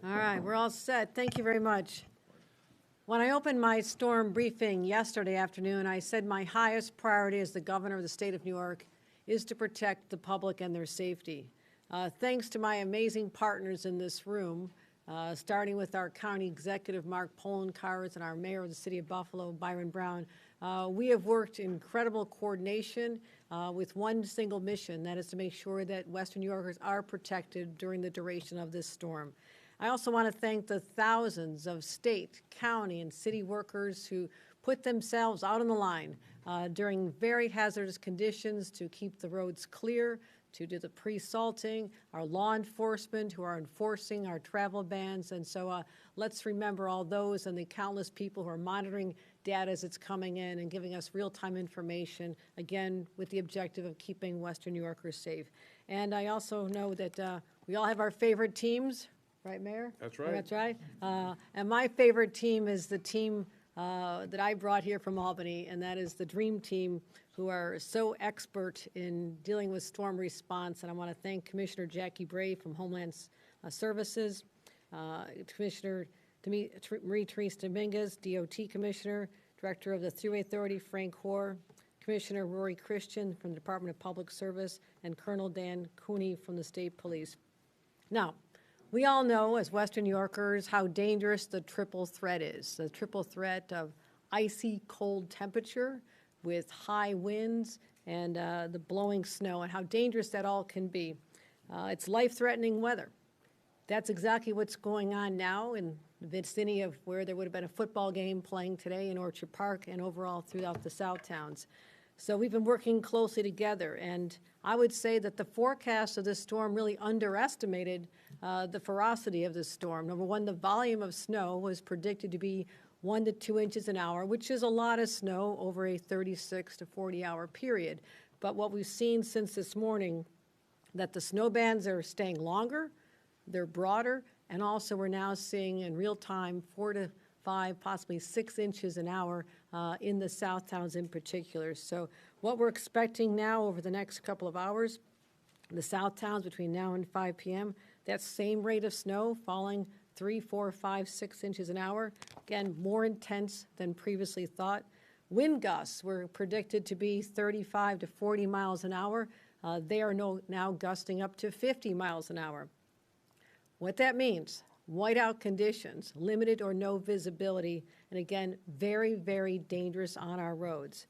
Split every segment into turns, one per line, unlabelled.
All right, we're all set. Thank you very much. When I opened my storm briefing yesterday afternoon, I said my highest priority as the governor of the state of New York is to protect the public and their safety. Thanks to my amazing partners in this room, starting with our county executive, Mark Polenkars, and our mayor of the city of Buffalo, Byron Brown, we have worked in incredible coordination with one single mission, that is to make sure that Western New Yorkers are protected during the duration of this storm. I also want to thank the thousands of state, county, and city workers who put themselves out on the line during very hazardous conditions to keep the roads clear, to do the pre-salting, our law enforcement who are enforcing our travel bans. And so let's remember all those and the countless people who are monitoring data as it's coming in and giving us real-time information, again, with the objective of keeping Western New Yorkers safe. And I also know that we all have our favorite teams. Right, Mayor?
That's right.
Oh, that's right. And my favorite team is the team that I brought here from Albany, and that is the Dream Team, who are so expert in dealing with storm response. And I want to thank Commissioner Jackie Bray from Homeland Services, Commissioner Marie-Therese Dominguez, DOT Commissioner, Director of the Thruway Authority, Frank Hoare, Commissioner Rory Christian from the Department of Public Service, and Colonel Dan Cooney from the State Police. Now, we all know as Western New Yorkers how dangerous the triple threat is. The triple threat of icy cold temperature with high winds and the blowing snow, and how dangerous that all can be. It's life-threatening weather. That's exactly what's going on now in the vicinity of where there would have been a football game playing today in Orchard Park and overall throughout the South Towns. So we've been working closely together, and I would say that the forecast of this storm really underestimated the ferocity of this storm. Number one, the volume of snow was predicted to be 1 to 2 inches an hour, which is a lot of snow over a 36 to 40-hour period. But what we've seen since this morning, that the snow bands are staying longer, they're broader, and also we're now seeing in real time 4 to 5, possibly 6 inches an hour in the South Towns in particular. So what we're expecting now over the next couple of hours, the South Towns between now and 5 p.m., that same rate of snow falling 3, 4, 5, 6 inches an hour. Again, more intense than previously thought. Wind gusts were predicted to be 35 to 40 miles an hour. They are now gusting up to 50 miles an hour. What that means, whiteout conditions, limited or no visibility, and again, very, very dangerous on our roads.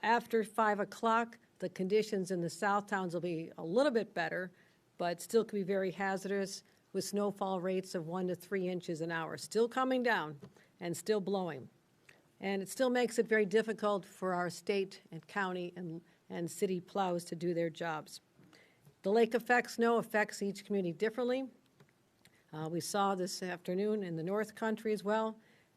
After 5 o'clock, the conditions in the South Towns will be a little bit better, but still could be very hazardous with snowfall rates of 1 to 3 inches an hour, still coming down and still blowing. And it still makes it very difficult for our state and county and city plows to do their jobs. The lake effect snow affects each community differently. We saw this afternoon in the North Country as well.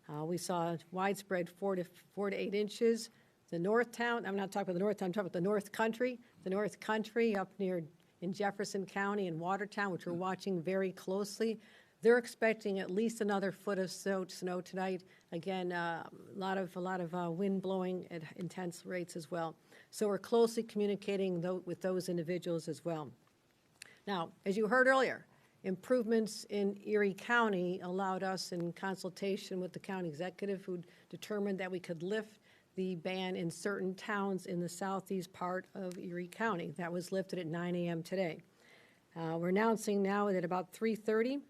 We saw widespread 4 to 8 inches. The North Town, I'm not talking about the North Town, I'm talking about the North Country. The North Country up near in Jefferson County and Watertown, which we're watching very closely. They're expecting at least another foot of snow tonight. Again, a lot of wind blowing at intense rates as well. So we're closely communicating with those individuals as well. Now, as you heard earlier, improvements in Erie County allowed us, in consultation with the county executive, who determined that we could lift the ban in certain towns in the southeast part of Erie County. That was lifted at 9 a.m. today. We're announcing now that about 3:30,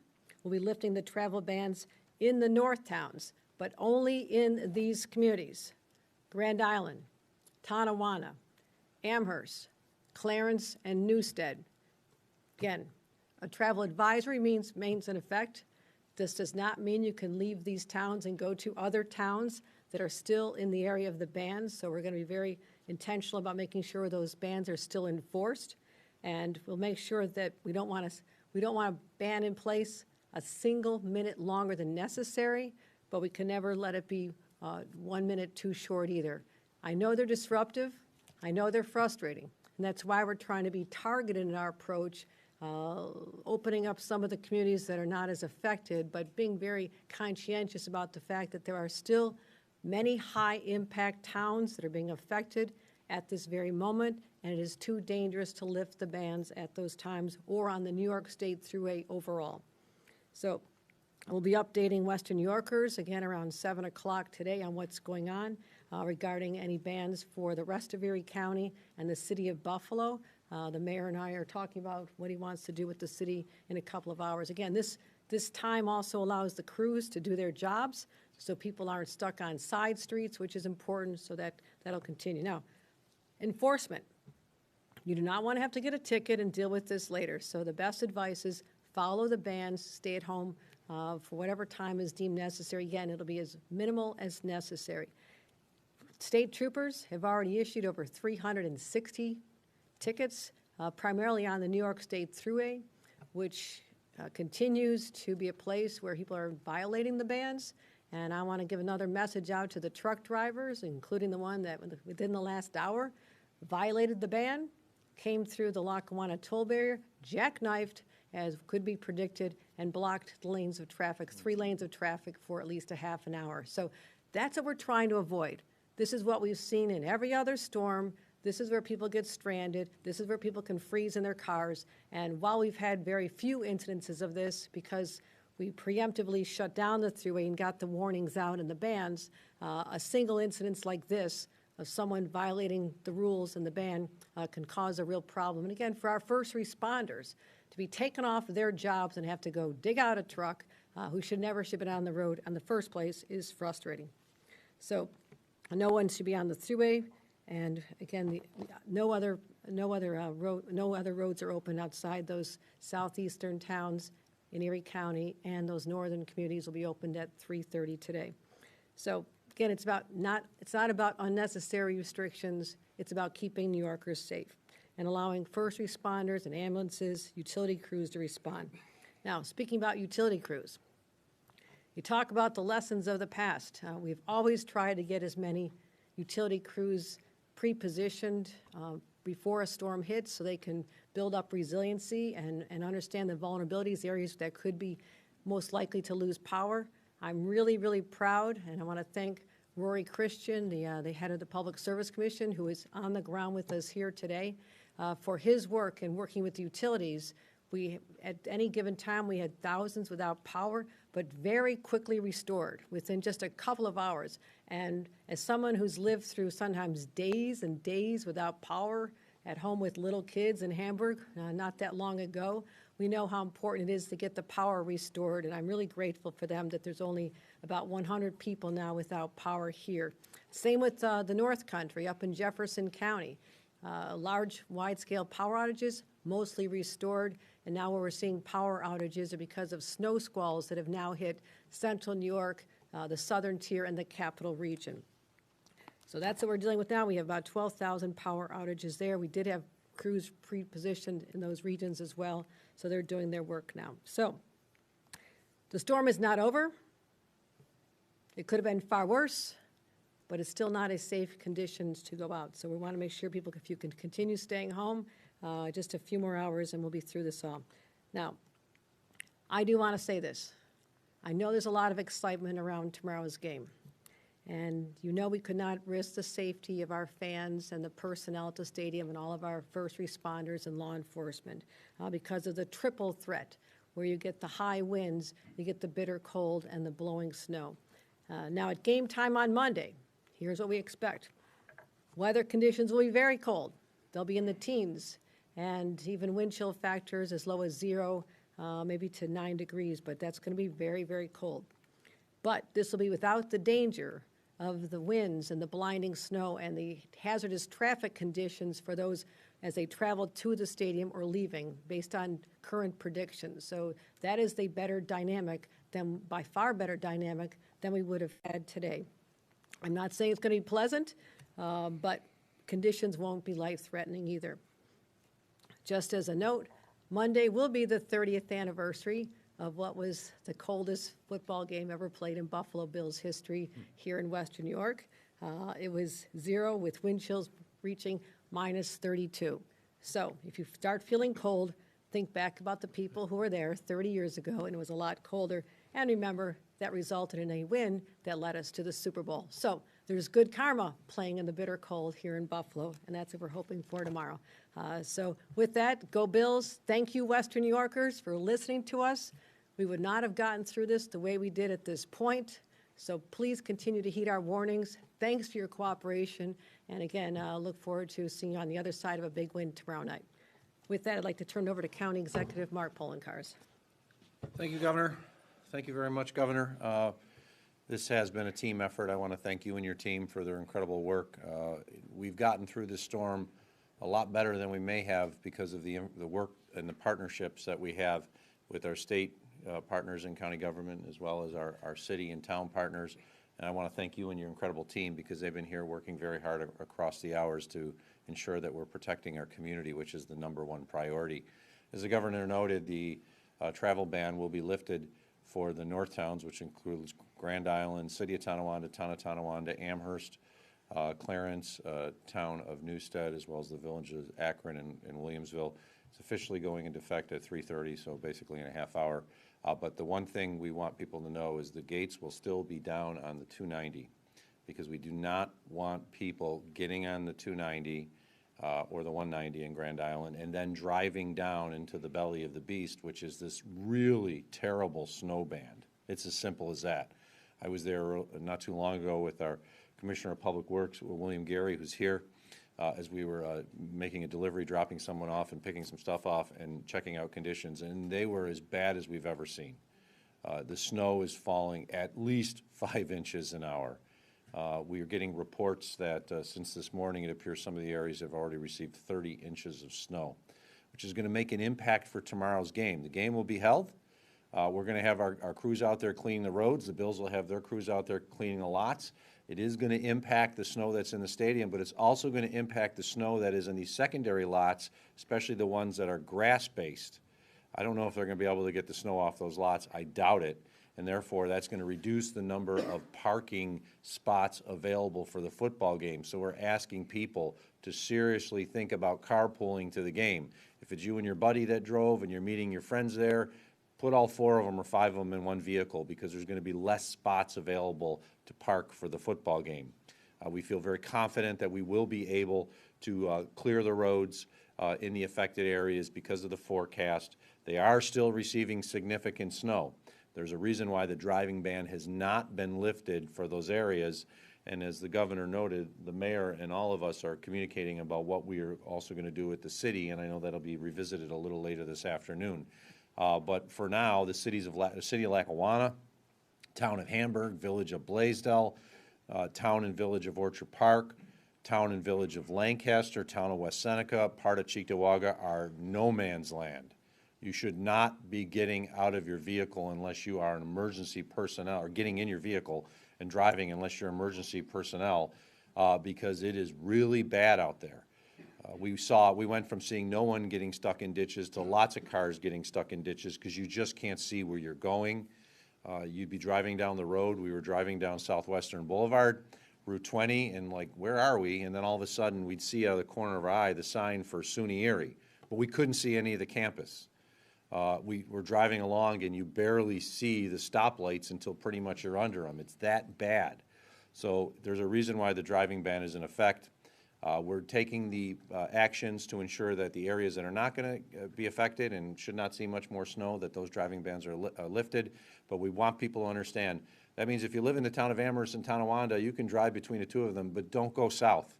we'll be lifting the travel bans in the North Towns, but only in these communities: Grand Island, Tonawanda, Amherst, Clarence, and Newstead. Again, a travel advisory remains in effect. This does not mean you can leave these towns and go to other towns that are still in the area of the bans, so we're going to be very intentional about making sure those bans are still enforced, and we'll make sure that we don't want a ban in place a single minute longer than necessary, but we can never let it be 1 minute too short either. I know they're disruptive, I know they're frustrating, and that's why we're trying to be targeted in our approach, opening up some of the communities that are not as affected, but being very conscientious about the fact that there are still many high-impact towns that are being affected at this very moment, and it is too dangerous to lift the bans at those times or on the New York State Thruway overall. So We'll be updating Western New Yorkers again around 7 o'clock today on what's going on regarding any bans for the rest of Erie County and the city of Buffalo. The mayor and I are talking about what he wants to do with the city in a couple of hours. Again, this time also allows the crews to do their jobs so people aren't stuck on side streets, which is important, so that'll continue. Now, enforcement. You do not want to have to get a ticket and deal with this later. So the best advice is follow the bans, stay at home for whatever time is deemed necessary. Again, it'll be as minimal as necessary. State troopers have already issued over 360 tickets, primarily on the New York State Thruway, which continues to be a place where people are violating the bans. And I want to give another message out to the truck drivers, including the one that within the last hour violated the ban, came through the Lackawanna toll barrier, jackknifed, as could be predicted, and blocked the lanes of traffic, 3 lanes of traffic for at least a half an hour. So that's what we're trying to avoid. This is what we've seen in every other storm. This is where people get stranded. This is where people can freeze in their cars. And while we've had very few incidences of this, because we preemptively shut down the thruway and got the warnings out and the bans, a single incident like this of someone violating the rules and the ban can cause a real problem. And again, for our first responders to be taken off their jobs and have to go dig out a truck who should never ship it on the road in the first place is frustrating. So no one should be on the thruway. And again, no other roads are open outside those southeastern towns in Erie County, and those northern communities will be opened at 3:30 today. So again, it's not about unnecessary restrictions. It's about keeping New Yorkers safe and allowing first responders and ambulances, utility crews to respond. Now, speaking about utility crews, you talk about the lessons of the past. We've always tried to get as many utility crews pre-positioned before a storm hits so they can build up resiliency and understand the vulnerabilities, areas that could be most likely to lose power. I'm really, really proud, and I want to thank Rory Christian, the head of the Public Service Commission, who is on the ground with us here today, for his work in working with the utilities. At any given time, we had thousands without power, but very quickly restored within just a couple of hours. And as someone who's lived through sometimes days and days without power at home with little kids in Hamburg not that long ago, we know how important it is to get the power restored, and I'm really grateful for them that there's only about 100 people now without power here. Same with the North Country up in Jefferson County. Large, wide-scale power outages, mostly restored, and now where we're seeing power outages are because of snow squalls that have now hit central New York, the southern tier, and the capital region. So that's what we're dealing with now. We have about 12,000 power outages there. We did have crews pre-positioned in those regions as well, so they're doing their work now. So the storm is not over. It could have been far worse, but it's still not a safe conditions to go out. So we want to make sure people, if you can continue staying home, just a few more hours and we'll be through this all. Now, I do want to say this. I know there's a lot of excitement around tomorrow's game. And you know we could not risk the safety of our fans and the personnel at the stadium and all of our first responders and law enforcement because of the triple threat, where you get the high winds, you get the bitter cold, and the blowing snow. Now at game time on Monday, here's what we expect. Weather conditions will be very cold. They'll be in the teens, and even wind chill factors as low as 0, maybe to 9 degrees, but that's going to be very, very cold. But this will be without the danger of the winds and the blinding snow and the hazardous traffic conditions for those as they travel to the stadium or leaving based on current predictions. So that is the better dynamic, by far better dynamic than we would have had today. I'm not saying it's going to be pleasant, but conditions won't be life-threatening either. Just as a note, Monday will be the 30th anniversary of what was the coldest football game ever played in Buffalo Bills history here in Western New York. It was 0 with wind chills reaching -32. So if you start feeling cold, think back about the people who were there 30 years ago, and it was a lot colder. And remember, that resulted in a win that led us to the Super Bowl. So there's good karma playing in the bitter cold here in Buffalo, and that's what we're hoping for tomorrow. So with that, go Bills. Thank you, Western New Yorkers, for listening to us. We would not have gotten through this the way we did at this point. So please continue to heed our warnings. Thanks for your cooperation. And again, look forward to seeing you on the other side of a big win tomorrow night. With that, I'd like to turn it over to County Executive Mark Poloncarz.
Thank you, Governor. Thank you very much, Governor. This has been a team effort. I want to thank you and your team for their incredible work. We've gotten through this storm a lot better than we may have because of the work and the partnerships that we have with our state partners in county government, as well as our city and town partners. And I want to thank you and your incredible team, because they've been here working very hard across the hours to ensure that we're protecting our community, which is the #1 priority. As the Governor noted, the travel ban will be lifted for the north towns, which includes Grand Island, City of Tonawanda, Town of Tonawanda, Amherst, Clarence, Town of Newstead, as well as the villages Akron and Williamsville. It's officially going into effect at 3:30, so basically in a half hour. But the one thing we want people to know is the gates will still be down on the 290, because we do not want people getting on the 290 or the 190 in Grand Island and then driving down into the belly of the beast, which is this really terrible snow band. It's as simple as that. I was there not too long ago with our Commissioner of Public Works, William Gary, who's here, as we were making a delivery, dropping someone off and picking some stuff off and checking out conditions, and they were as bad as we've ever seen. The snow is falling at least 5 inches an hour. We are getting reports that since this morning, it appears some of the areas have already received 30 inches of snow, which is going to make an impact for tomorrow's game. The game will be held. We're going to have our crews out there cleaning the roads. The Bills will have their crews out there cleaning the lots. It is going to impact the snow that's in the stadium, but it's also going to impact the snow that is in these secondary lots, especially the ones that are grass-based. I don't know if they're going to be able to get the snow off those lots. I doubt it, and therefore that's going to reduce the number of parking spots available for the football game. So we're asking people to seriously think about carpooling to the game. If it's you and your buddy that drove and you're meeting your friends there, put all 4 of them or 5 of them in one vehicle, because there's going to be less spots available to park for the football game. We feel very confident that we will be able to clear the roads in the affected areas because of the forecast. They are still receiving significant snow. There's a reason why the driving ban has not been lifted for those areas. And as the Governor noted, the mayor and all of us are communicating about what we are also going to do with the city, and I know that'll be revisited a little later this afternoon. But for now, the city of Lackawanna, Town of Hamburg, Village of Blaisdell, Town and Village of Orchard Park, Town and Village of Lancaster, Town of West Seneca, part of Cheektowaga are no man's land. You should not be getting out of your vehicle unless you are an emergency personnel, or getting in your vehicle and driving unless you're emergency personnel, because it is really bad out there. We went from seeing no one getting stuck in ditches to lots of cars getting stuck in ditches because you just can't see where you're going. You'd be driving down the road. We were driving down Southwestern Boulevard, Route 20, and like, where are we? And then all of a sudden, we'd see out of the corner of our eye the sign for SUNY Erie, but we couldn't see any of the campus. We were driving along, and you barely see the stoplights until pretty much you're under them. It's that bad. So there's a reason why the driving ban is in effect. We're taking the actions to ensure that the areas that are not going to be affected and should not see much more snow, that those driving bans are lifted. But we want people to understand, that means if you live in the town of Amherst and Tonawanda, you can drive between the two of them, but don't go south.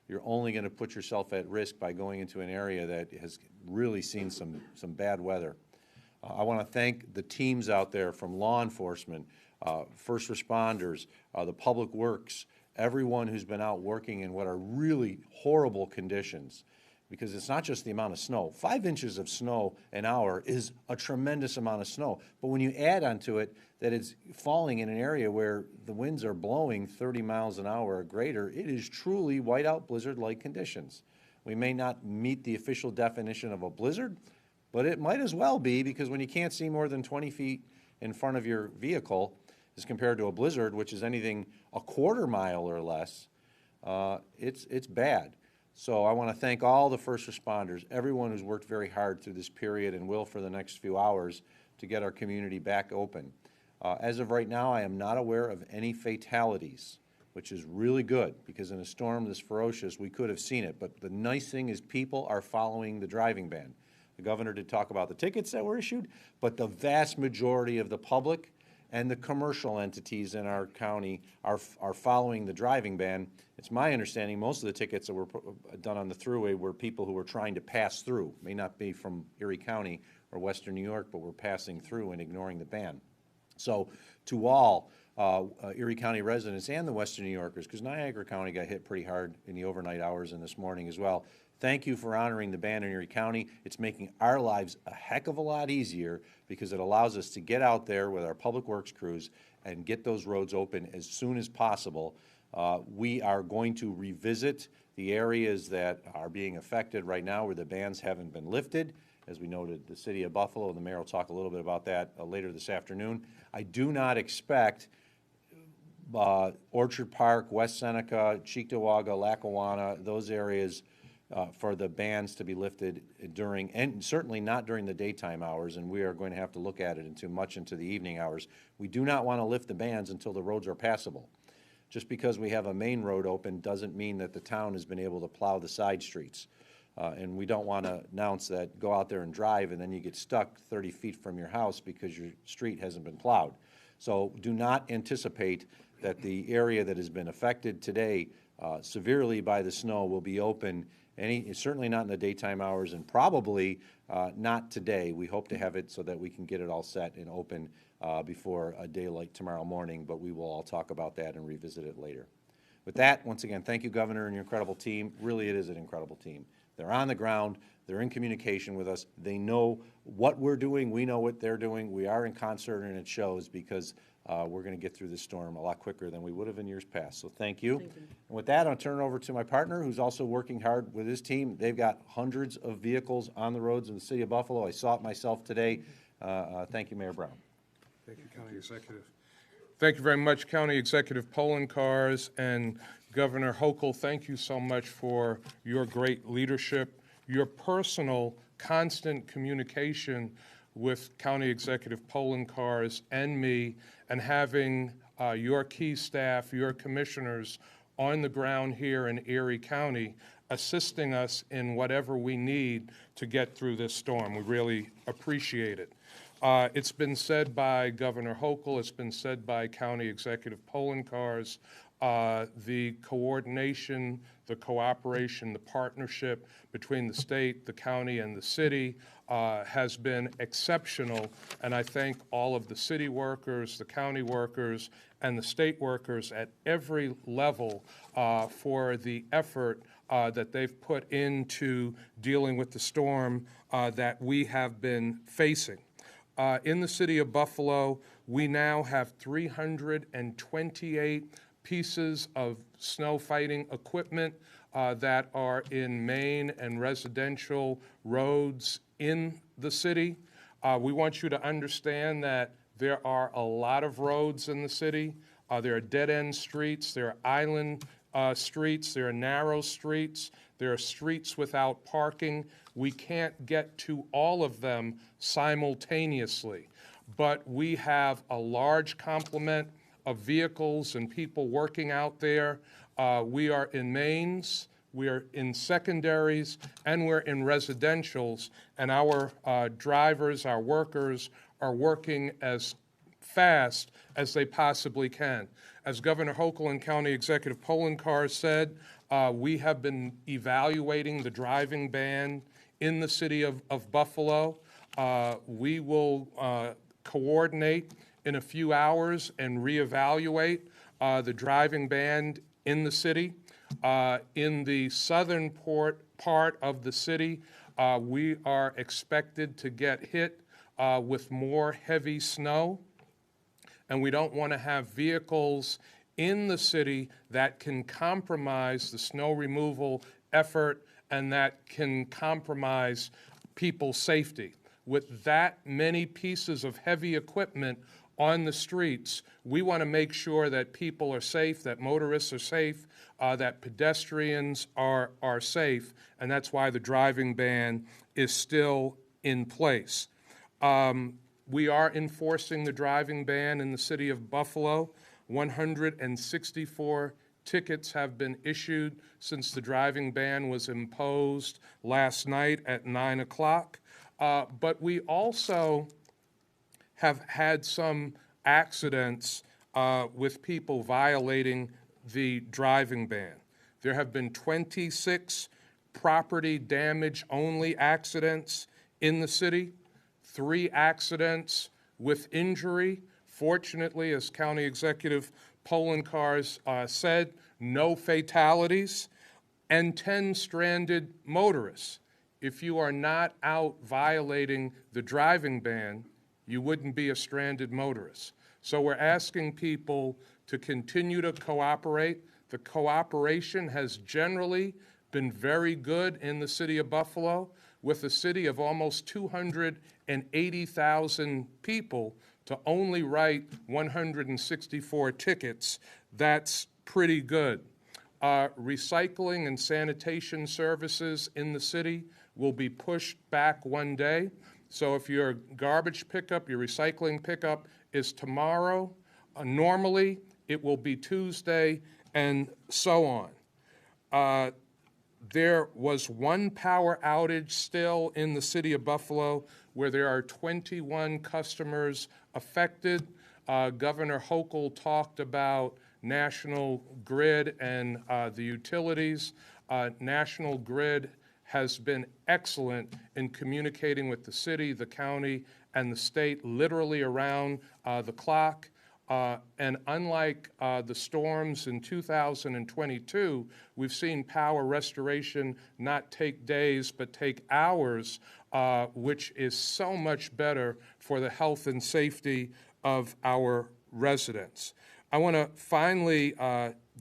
You're only going to put yourself at risk by going into an area that has really seen some bad weather. I want to thank the teams out there, from law enforcement, first responders, the public works, everyone who's been out working in what are really horrible conditions, because it's not just the amount of snow. 5 inches of snow an hour is a tremendous amount of snow, but when you add onto it that it's falling in an area where the winds are blowing 30 miles an hour or greater, it is truly whiteout blizzard-like conditions. We may not meet the official definition of a blizzard, but it might as well be, because when you can't see more than 20 feet in front of your vehicle, as compared to a blizzard, which is anything a quarter mile or less, it's bad. So I want to thank all the first responders, everyone who's worked very hard through this period and will for the next few hours to get our community back open. As of right now, I am not aware of any fatalities, which is really good, because in a storm this ferocious, we could have seen it. But the nice thing is people are following the driving ban. The governor did talk about the tickets that were issued, but the vast majority of the public and the commercial entities in our county are following the driving ban. It's my understanding most of the tickets that were done on the thruway were people who were trying to pass through, may not be from Erie County or Western New York, but were passing through and ignoring the ban. So to all Erie County residents and the Western New Yorkers, because Niagara County got hit pretty hard in the overnight hours and this morning as well, thank you for honoring the ban in Erie County. It's making our lives a heck of a lot easier because it allows us to get out there with our public works crews and get those roads open as soon as possible. We are going to revisit the areas that are being affected right now where the bans haven't been lifted. As we noted, the city of Buffalo, the mayor will talk a little bit about that later this afternoon. I do not expect Orchard Park, West Seneca, Cheektowaga, Lackawanna, those areas for the bans to be lifted during, and certainly not during the daytime hours, and we are going to have to look at it much into the evening hours. We do not want to lift the bans until the roads are passable. Just because we have a main road open doesn't mean that the town has been able to plow the side streets. And we don't want to announce that go out there and drive and then you get stuck 30 feet from your house because your street hasn't been plowed. So do not anticipate that the area that has been affected today severely by the snow will be open, certainly not in the daytime hours and probably not today. We hope to have it so that we can get it all set and open before a day like tomorrow morning, but we will all talk about that and revisit it later. With that, once again, thank you, Governor, and your incredible team. Really, it is an incredible team. They're on the ground. They're in communication with us. They know what we're doing. We know what they're doing. We are in concert, and it shows because we're going to get through this storm a lot quicker than we would have in years past. So thank you. And with that, I'll turn it over to my partner, who's also working hard with his team. They've got hundreds of vehicles on the roads in the city of Buffalo. I saw it myself today. Thank you, Mayor Brown.
Thank you, County Executive. Thank you very much, County Executive Poloncarz and Governor Hochul. Thank you so much for your great leadership, your personal, constant communication with County Executive Poloncarz and me, and having your key staff, your commissioners on the ground here in Erie County, assisting us in whatever we need to get through this storm. We really appreciate it. It's been said by Governor Hochul, it's been said by County Executive Poloncarz, the coordination, the cooperation, the partnership between the state, the county, and the city has been exceptional, and I thank all of the city workers, the county workers, and the state workers at every level for the effort that they've put into dealing with the storm that we have been facing. In the city of Buffalo, we now have 328 pieces of snow fighting equipment that are in main and residential roads in the city. We want you to understand that there are a lot of roads in the city. There are dead-end streets, there are island streets, there are narrow streets, there are streets without parking. We can't get to all of them simultaneously, but we have a large complement of vehicles and people working out there. We are in mains, we are in secondaries, and we're in residentials, and our drivers, our workers are working as fast as they possibly can. As Governor Hochul and County Executive Poloncarz said, we have been evaluating the driving ban in the city of Buffalo. We will coordinate in a few hours and reevaluate the driving ban in the city. In the southern part of the city, we are expected to get hit with more heavy snow, and we don't want to have vehicles in the city that can compromise the snow removal effort and that can compromise people's safety. With that many pieces of heavy equipment on the streets, we want to make sure that people are safe, that motorists are safe, that pedestrians are safe, and that's why the driving ban is still in place. We are enforcing the driving ban in the city of Buffalo. 164 tickets have been issued since the driving ban was imposed last night at 9 o'clock. But we also have had some accidents with people violating the driving ban. There have been 26 property damage only accidents in the city, 3 accidents with injury. Fortunately, as County Executive Polenkars said, no fatalities, and 10 stranded motorists. If you are not out violating the driving ban, you wouldn't be a stranded motorist. So we're asking people to continue to cooperate. The cooperation has generally been very good in the city of Buffalo. With a city of almost 280,000 people, to only write 164 tickets, that's pretty good. Recycling and sanitation services in the city will be pushed back one day. So if your garbage pickup, your recycling pickup is tomorrow, normally it will be Tuesday, and so on. There was one power outage still in the city of Buffalo where there are 21 customers affected. Governor Hochul talked about National Grid and the utilities. National Grid has been excellent in communicating with the city, the county, and the state literally around the clock. And unlike the storms in 2022, we've seen power restoration not take days but take hours, which is so much better for the health and safety of our residents. I want to finally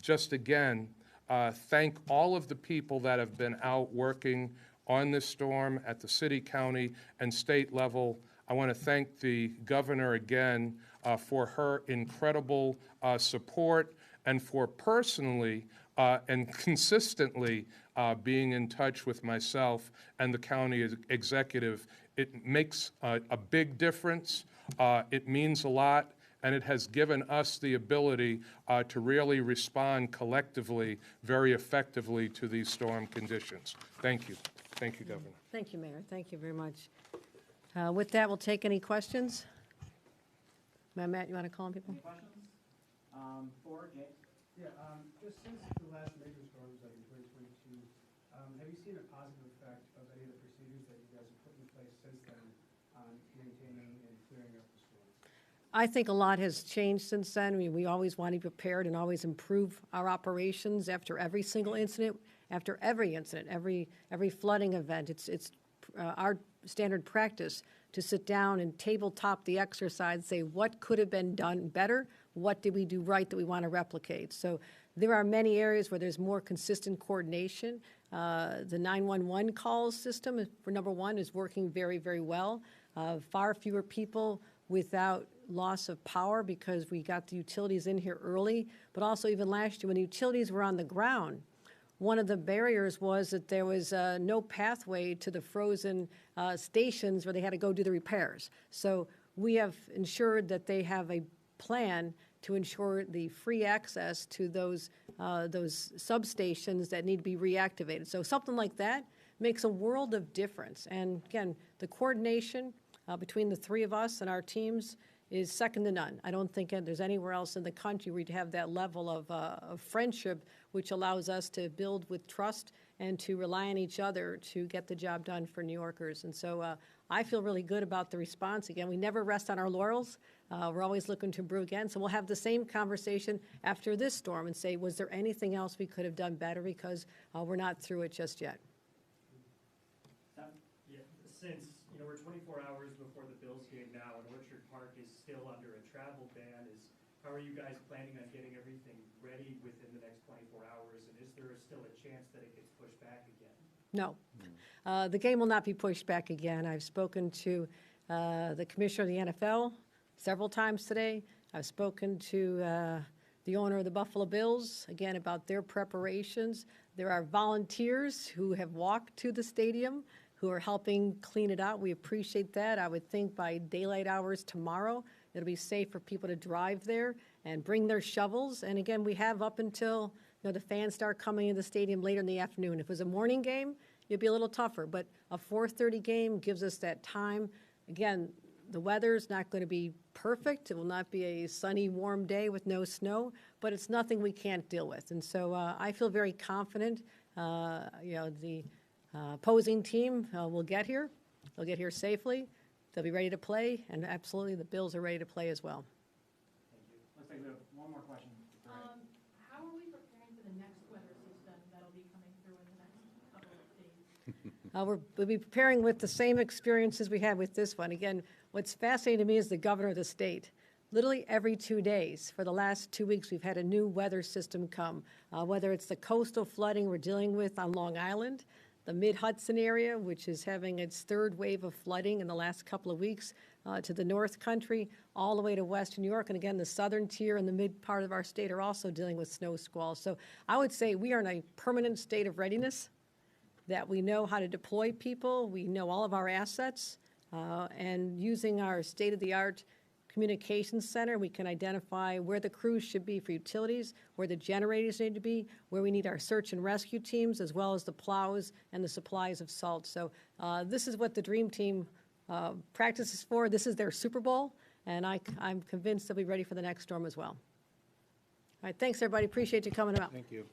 just again thank all of the people that have been out working on this storm at the city, county, and state level. I want to thank the governor again for her incredible support and for personally and consistently being in touch with myself and the county executive. It makes a big difference. It means a lot, and it has given us the ability to really respond collectively very effectively to these storm conditions. Thank you. Thank you, Governor.
Thank you, Mayor. Thank you very much. With that, we'll take any questions. Matt, you want to call on people?
Any questions? For Jay?
Yeah, just since the last major storms like in 2022, have you seen a positive effect of any of the procedures that you guys have put in place since then on maintaining and clearing up the storm?
I think a lot has changed since then. I mean, we always want to be prepared and always improve our operations after every single incident, after every incident, every flooding event. It's our standard practice to sit down and tabletop the exercise, say what could have been done better, what did we do right that we want to replicate. So there are many areas where there's more consistent coordination. The 911 calls system, for number one, is working very, very well. Far fewer people without loss of power because we got the utilities in here early, but also even last year when the utilities were on the ground, one of the barriers was that there was no pathway to the frozen stations where they had to go do the repairs. So we have ensured that they have a plan to ensure the free access to those substations that need to be reactivated. So something like that makes a world of difference. And again, the coordination between the three of us and our teams is second to none. I don't think there's anywhere else in the country where you'd have that level of friendship, which allows us to build with trust and to rely on each other to get the job done for New Yorkers. And so I feel really good about the response. Again, we never rest on our laurels. We're always looking to improve again. So we'll have the same conversation after this storm and say, was there anything else we could have done better, because we're not through it just yet.
Yeah, since we're 24 hours before the Bills game now, and Orchard Park is still under a travel ban, how are you guys planning on getting everything ready within the next 24 hours? And is there still a chance that it gets pushed back again?
No. The game will not be pushed back again. I've spoken to the commissioner of the NFL several times today. I've spoken to the owner of the Buffalo Bills, again, about their preparations. There are volunteers who have walked to the stadium who are helping clean it out. We appreciate that. I would think by daylight hours tomorrow, it'll be safe for people to drive there and bring their shovels. And again, we have up until the fans start coming in the stadium later in the afternoon. If it was a morning game, it'll be a little tougher. But a 4:30 game gives us that time. Again, the weather's not going to be perfect. It will not be a sunny, warm day with no snow, but it's nothing we can't deal with. And so I feel very confident, the opposing team will get here. They'll get here safely. They'll be ready to play, and absolutely the Bills are ready to play as well.
Thank you. Looks like we have one more question.
How are we preparing for the next weather system that'll be coming through in the next couple of days?
We'll be preparing with the same experiences we had with this one. Again, what's fascinating to me is the governor of the state. Literally every 2 days, for the last 2 weeks, we've had a new weather system come, whether it's the coastal flooding we're dealing with on Long Island, the mid-Hudson area, which is having its third wave of flooding in the last couple of weeks, to the North Country, all the way to Western New York. And again, the southern tier and the mid part of our state are also dealing with snow squalls. So I would say we are in a permanent state of readiness, that we know how to deploy people, we know all of our assets, and using our state-of-the-art communications center, we can identify where the crews should be for utilities, where the generators need to be, where we need our search and rescue teams, as well as the plows and the supplies of salt. So this is what the Dream Team practices for. This is their Super Bowl, and I'm convinced they'll be ready for the next storm as well. All right, thanks, everybody. Appreciate you coming out.
Thank you.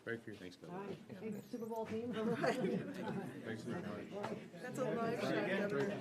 Thank you.
Thanks, Bill.
All right, Super Bowl team.
Thanks very much.
That's a live shot, Governor.